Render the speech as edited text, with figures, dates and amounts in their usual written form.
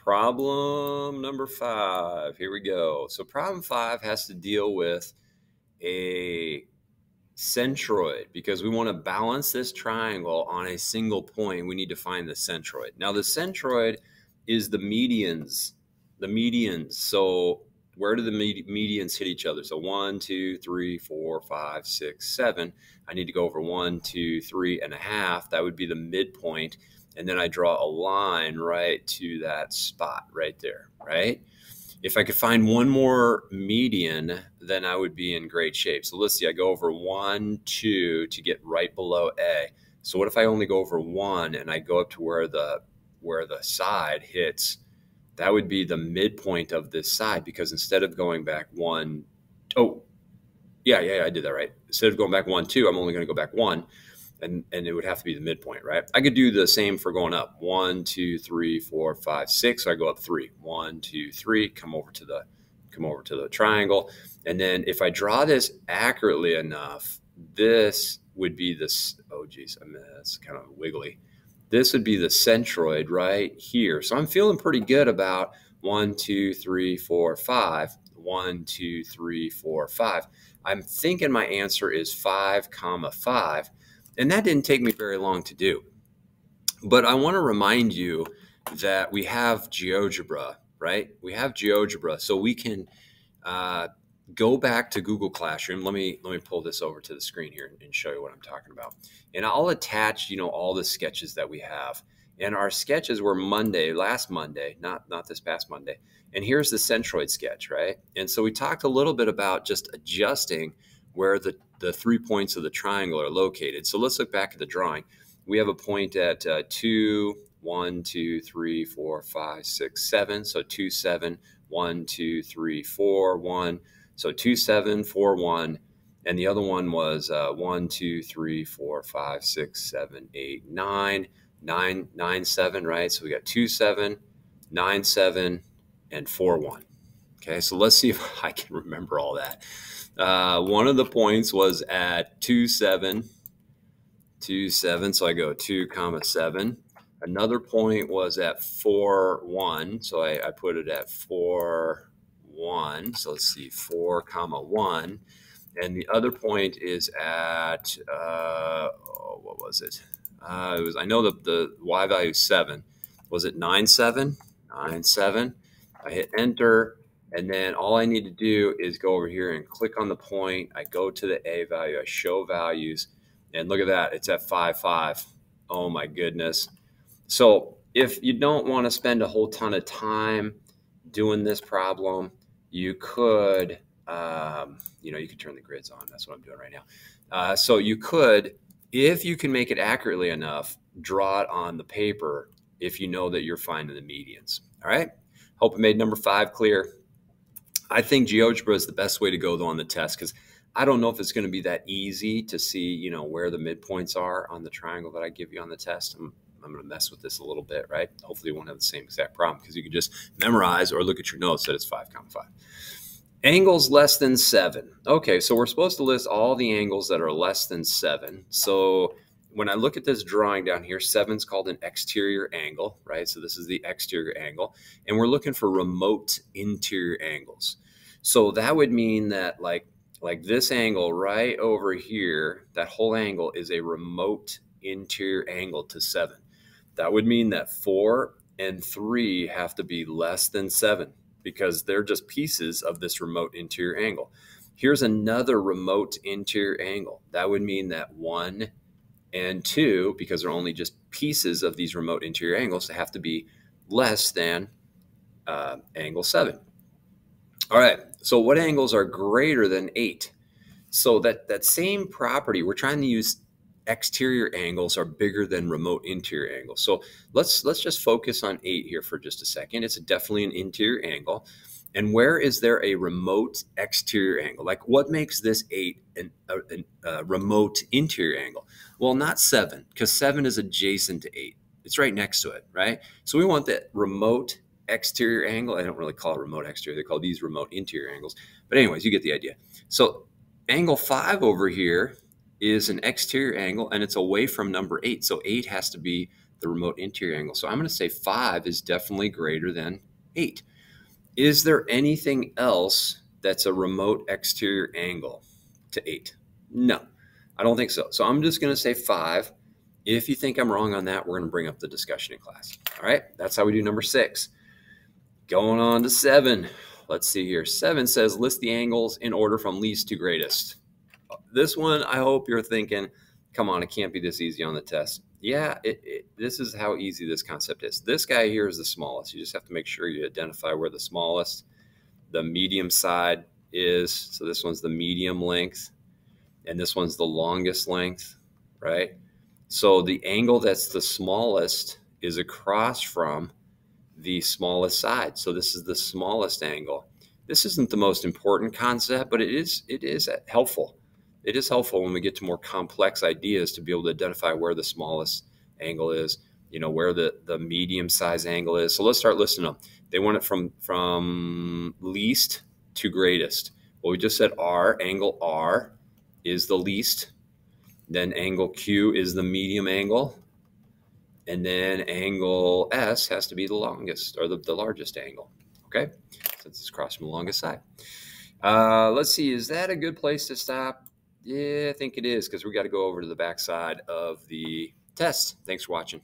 Problem number 5. Here we go. So problem 5 has to deal with a centroid because we want to balance this triangle on a single point. We need to find the centroid. Now the centroid is the medians. The medians. So where do the medians hit each other? So 1, 2, 3, 4, 5, 6, 7. I need to go over 1, 2, 3.5. That would be the midpoint. And then I draw a line right to that spot right there, right? If I could find one more median, then I would be in great shape. So let's see, I go over 1, 2 to get right below A. So what if I only go over 1 and I go up to where the side hits? That would be the midpoint of this side, because instead of going back 1, oh, yeah, I did that right. Instead of going back 1, 2, I'm only going to go back 1. And it would have to be the midpoint, right? I could do the same for going up. 1, 2, 3, 4, 5, 6. So I go up 3. 1, 2, 3. Come over to the triangle. And then if I draw this accurately enough, this would be this. Oh, geez, I mean, that's kind of wiggly. This would be the centroid right here. So I'm feeling pretty good about 1, 2, 3, 4, 5. 1, 2, 3, 4, 5. I'm thinking my answer is 5, 5. And that didn't take me very long to do. But I want to remind you that we have GeoGebra, right? We have GeoGebra. So we can go back to Google Classroom. Let me pull this over to the screen here and show you what I'm talking about. And I'll attach, all the sketches that we have. And our sketches were last Monday, not this past Monday. And here's the centroid sketch, right? And so we talked a little bit about just adjusting where the 3 points of the triangle are located. So let's look back at the drawing. We have a point at 2, 1, 2, 3, 4, 5, 6, 7. So 2, 7, 1, 2, 3, 4, 1. So 2, 7, 4, 1. And the other one was 1, 2, 3, 4, 5, 6, 7, 8, 9. 9, 7, right? So we got 2, 7, 9, 7, and 4, 1. Okay, so let's see if I can remember all that. One of the points was at 2, 7. So I go 2, 7. Another point was at 4, 1. So I put it at 4, 1. So let's see, 4, 1. And the other point is at, what was it? I know the Y value is 7. Was it 9, 7? 9, 7. I hit enter. And then all I need to do is go over here and click on the point. I go to the A value. I show values. And look at that. It's at 5, 5. Oh, my goodness. So if you don't want to spend a whole ton of time doing this problem, you could, you could turn the grids on. That's what I'm doing right now. So you could, if you can make it accurately enough, draw it on the paper if you know that you're finding the medians. All right. Hope I made number 5 clear. I think GeoGebra is the best way to go, though, on the test, because I don't know if it's going to be that easy to see, where the midpoints are on the triangle that I give you on the test. I'm going to mess with this a little bit, right? Hopefully you won't have the same exact problem, because you can just memorize or look at your notes that it's 5, 5. Angles less than 7. Okay, so we're supposed to list all the angles that are less than 7. So when I look at this drawing down here, 7 is called an exterior angle, right? So this is the exterior angle. And we're looking for remote interior angles. So that would mean that like this angle right over here, that whole angle is a remote interior angle to 7. That would mean that 4 and 3 have to be less than 7, because they're just pieces of this remote interior angle. Here's another remote interior angle. That would mean that 1 and 2, because they're only just pieces of these remote interior angles, have to be less than angle 7. All right, so what angles are greater than 8? So that same property, we're trying to use exterior angles are bigger than remote interior angles. So let's just focus on 8 here for just a second. It's definitely an interior angle. And where is there a remote exterior angle? Like, what makes this 8 a remote interior angle? Well, not 7, because 7 is adjacent to 8. It's right next to it, right? So we want that remote exterior angle. I don't really call it remote exterior. They call these remote interior angles. But anyways, you get the idea. So angle 5 over here is an exterior angle, and it's away from number 8. So 8 has to be the remote interior angle. So I'm going to say 5 is definitely greater than 8. Is there anything else that's a remote exterior angle to 8? No, I don't think so. So I'm just going to say 5. If you think I'm wrong on that, we're going to bring up the discussion in class. All right, that's how we do number 6. Going on to 7. Let's see here. 7 says list the angles in order from least to greatest. This one, I hope you're thinking, come on, it can't be this easy on the test. Yeah, this is how easy this concept is. This guy here is the smallest. You just have to make sure you identify where the smallest, the medium side is. So this one's the medium length, and this one's the longest length, right? So the angle that's the smallest is across from the smallest side. So this is the smallest angle. This isn't the most important concept, but it is helpful. It is helpful when we get to more complex ideas to be able to identify where the smallest angle is, where the medium size angle is. So let's start listing them. They want it from least to greatest. Well, we just said angle R is the least. Then angle Q is the medium angle. And then angle S has to be the longest or the largest angle. Okay, since it's across from the longest side. Let's see, is that a good place to stop? Yeah, I think it is, because we got to go over to the back side of the test. Thanks for watching.